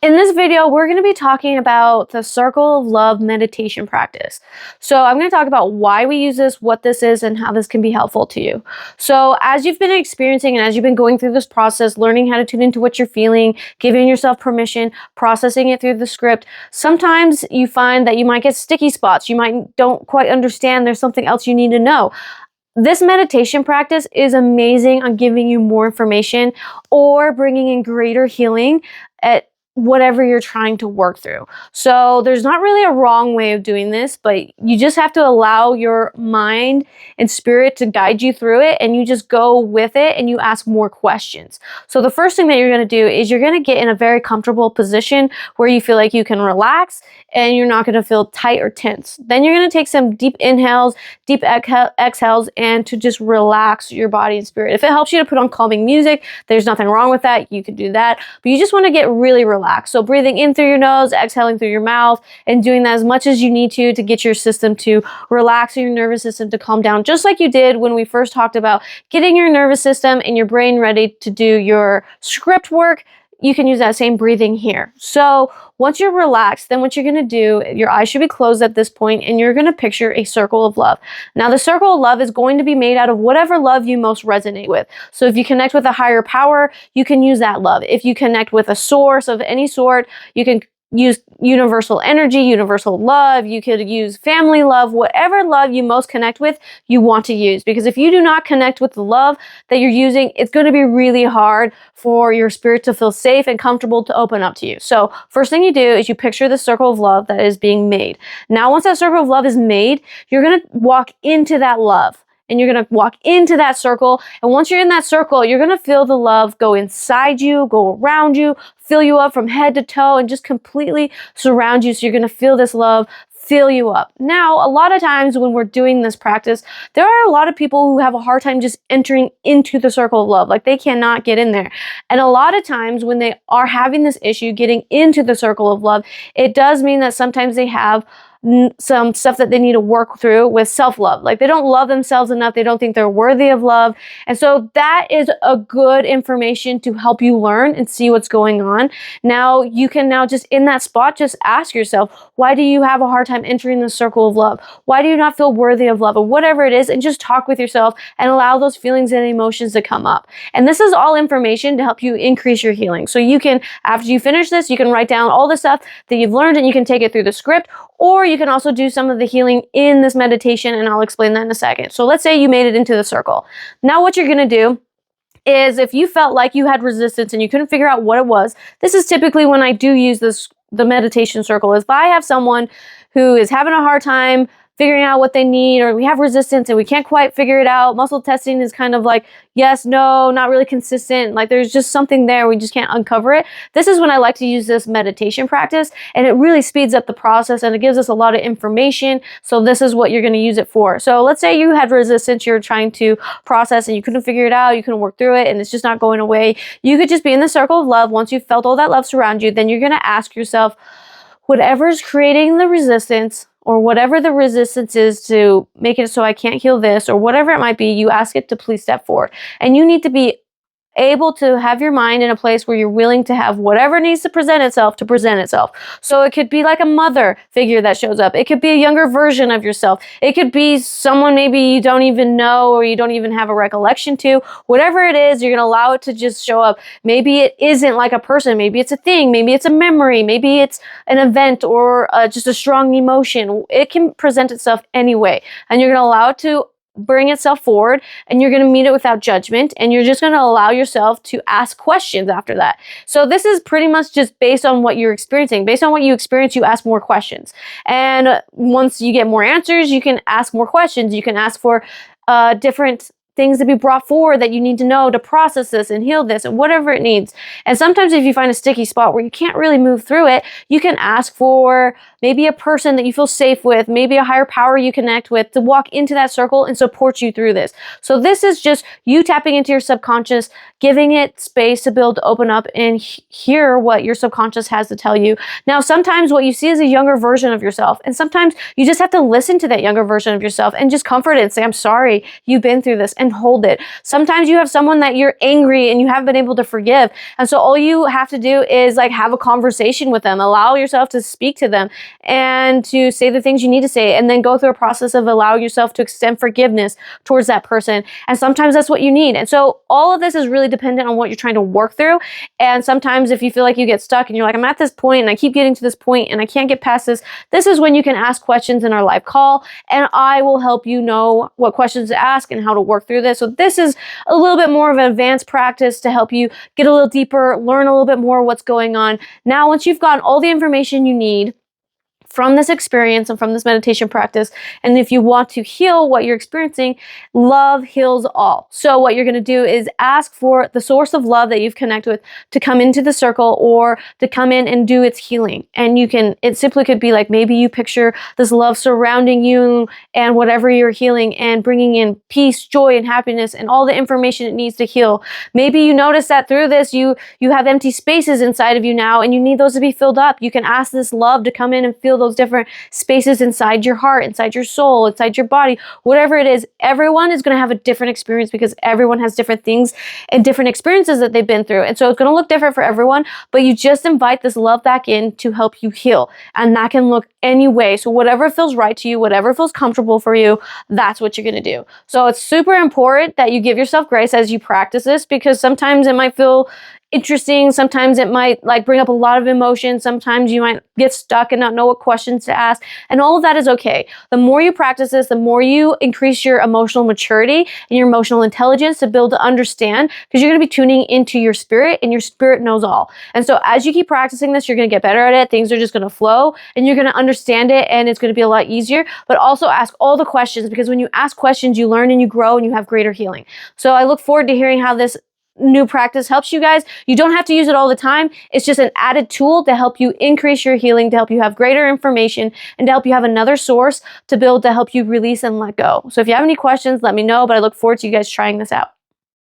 In this video, we're going to be talking about the Circle of Love meditation practice. So I'm going to talk about why we use this, what this is, and how this can be helpful to you. So as you've been experiencing and as you've been going through this process, learning how to tune into what you're feeling, giving yourself permission, processing it through the script, sometimes you find that you might get sticky spots. You might don't quite understand there's something else you need to know. This meditation practice is amazing on giving you more information or bringing in greater healing at whatever you're trying to work through. So there's not really a wrong way of doing this, but you just have to allow your mind and spirit to guide you through it, and you just go with it and you ask more questions. So the first thing that you're going to do is you're going to get in a very comfortable position where you feel like you can relax and you're not going to feel tight or tense. Then you're going to take some deep inhales, deep exhales, and to just relax your body and spirit. If it helps you to put on calming music, there's nothing wrong with that. You can do that, but you just want to get really relaxed. So breathing in through your nose, exhaling through your mouth, and doing that as much as you need to get your system to relax and your nervous system to calm down, just like you did when we first talked about getting your nervous system and your brain ready to do your script work. You can use that same breathing here. So once you're relaxed, then what you're going to do, your eyes should be closed at this point, and you're going to picture a circle of love. Now, the circle of love is going to be made out of whatever love you most resonate with. So if you connect with a higher power, you can use that love. If you connect with a source of any sort, you can use universal energy, universal love. You could use family love, whatever love you most connect with, you want to use. Because if you do not connect with the love that you're using, it's going to be really hard for your spirit to feel safe and comfortable to open up to you. So first thing you do is you picture the circle of love that is being made. Now, once that circle of love is made, you're going to walk into that love. And you're going to walk into that circle. And once you're in that circle, you're going to feel the love go inside you, go around you, fill you up from head to toe, and just completely surround you. So you're going to feel this love fill you up. Now, a lot of times when we're doing this practice, there are a lot of people who have a hard time just entering into the circle of love. Like they cannot get in there. And a lot of times when they are having this issue getting into the circle of love, it does mean that sometimes they have some stuff that they need to work through with self-love. Like they don't love themselves enough. They don't think they're worthy of love. And so that is a good information to help you learn and see what's going on. Now you can now just in that spot, just ask yourself, why do you have a hard time entering the circle of love? Why do you not feel worthy of love? Or whatever it is, and just talk with yourself and allow those feelings and emotions to come up. And this is all information to help you increase your healing. So you can, after you finish this, you can write down all the stuff that you've learned and you can take it through the script, or you can also do some of the healing in this meditation, and I'll explain that in a second. So let's say you made it into the circle. Now what you're going to do is if you felt like you had resistance and you couldn't figure out what it was, this is typically when I do use the meditation circle, is if I have someone who is having a hard time figuring out what they need, or we have resistance and we can't quite figure it out. Muscle testing is kind of like, yes, no, not really consistent. Like there's just something there. We just can't uncover it. This is when I like to use this meditation practice, and it really speeds up the process and it gives us a lot of information. So this is what you're going to use it for. So let's say you had resistance, you're trying to process and you couldn't figure it out. You couldn't work through it and it's just not going away. You could just be in the circle of love. Once you've felt all that love surround you, then you're going to ask yourself, whatever's creating the resistance, or whatever the resistance is to make it so I can't heal this, or whatever it might be, you ask it to please step forward. And you need to be able to have your mind in a place where you're willing to have whatever needs to present itself. So it could be like a mother figure that shows up. It could be a younger version of yourself. It could be someone maybe you don't even know or you don't even have a recollection to. Whatever it is, you're going to allow it to just show up. Maybe it isn't like a person. Maybe it's a thing. Maybe it's a memory. Maybe it's an event or just a strong emotion. It can present itself anyway. And you're going to allow it to bring itself forward, and you're going to meet it without judgment, and you're just going to allow yourself to ask questions after that. So this is pretty much just based on what you're experiencing. Based on what you experience, you ask more questions. And once you get more answers, you can ask more questions. You can ask for different things to be brought forward that you need to know to process this and heal this and whatever it needs. And sometimes if you find a sticky spot where you can't really move through it, you can ask for maybe a person that you feel safe with, maybe a higher power you connect with, to walk into that circle and support you through this. So this is just you tapping into your subconscious, giving it space to build, to open up and hear what your subconscious has to tell you. Now, sometimes what you see is a younger version of yourself. And sometimes you just have to listen to that younger version of yourself and just comfort it and say, I'm sorry, you've been through this. and hold it. Sometimes you have someone that you're angry and you haven't been able to forgive. And so all you have to do is like have a conversation with them, allow yourself to speak to them and to say the things you need to say, and then go through a process of allowing yourself to extend forgiveness towards that person. And sometimes that's what you need. And so all of this is really dependent on what you're trying to work through. And sometimes if you feel like you get stuck and you're like, I'm at this point and I keep getting to this point and I can't get past this, this is when you can ask questions in our live call, and I will help you know what questions to ask and how to work through this. So this is a little bit more of an advanced practice to help you get a little deeper, learn a little bit more what's going on. Now, once you've gotten all the information you need from this experience and from this meditation practice, and if you want to heal what you're experiencing, love heals all. So what you're going to do is ask for the source of love that you've connected with to come into the circle or to come in and do its healing. And it simply could be like, maybe you picture this love surrounding you and whatever you're healing and bringing in peace, joy, and happiness and all the information it needs to heal. Maybe you notice that through this, you have empty spaces inside of you now and you need those to be filled up. You can ask this love to come in and fill those different spaces inside your heart, inside your soul, inside your body, whatever it is. Everyone is going to have a different experience because everyone has different things and different experiences that they've been through. And so it's going to look different for everyone, but you just invite this love back in to help you heal. And that can look any way. So whatever feels right to you, whatever feels comfortable for you, that's what you're going to do. So it's super important that you give yourself grace as you practice this, because sometimes it might feel interesting. Sometimes it might like bring up a lot of emotion. Sometimes you might get stuck and not know what questions to ask. And all of that is okay. The more you practice this, the more you increase your emotional maturity and your emotional intelligence to be able to understand, because you're going to be tuning into your spirit and your spirit knows all. And so as you keep practicing this, you're going to get better at it. Things are just going to flow and you're going to understand it and it's going to be a lot easier. But also ask all the questions, because when you ask questions, you learn and you grow and you have greater healing. So I look forward to hearing how this new practice helps you guys. You don't have to use it all the time. It's just an added tool to help you increase your healing, to help you have greater information, and to help you have another source to build to help you release and let go. So if you have any questions, let me know, but I look forward to you guys trying this out.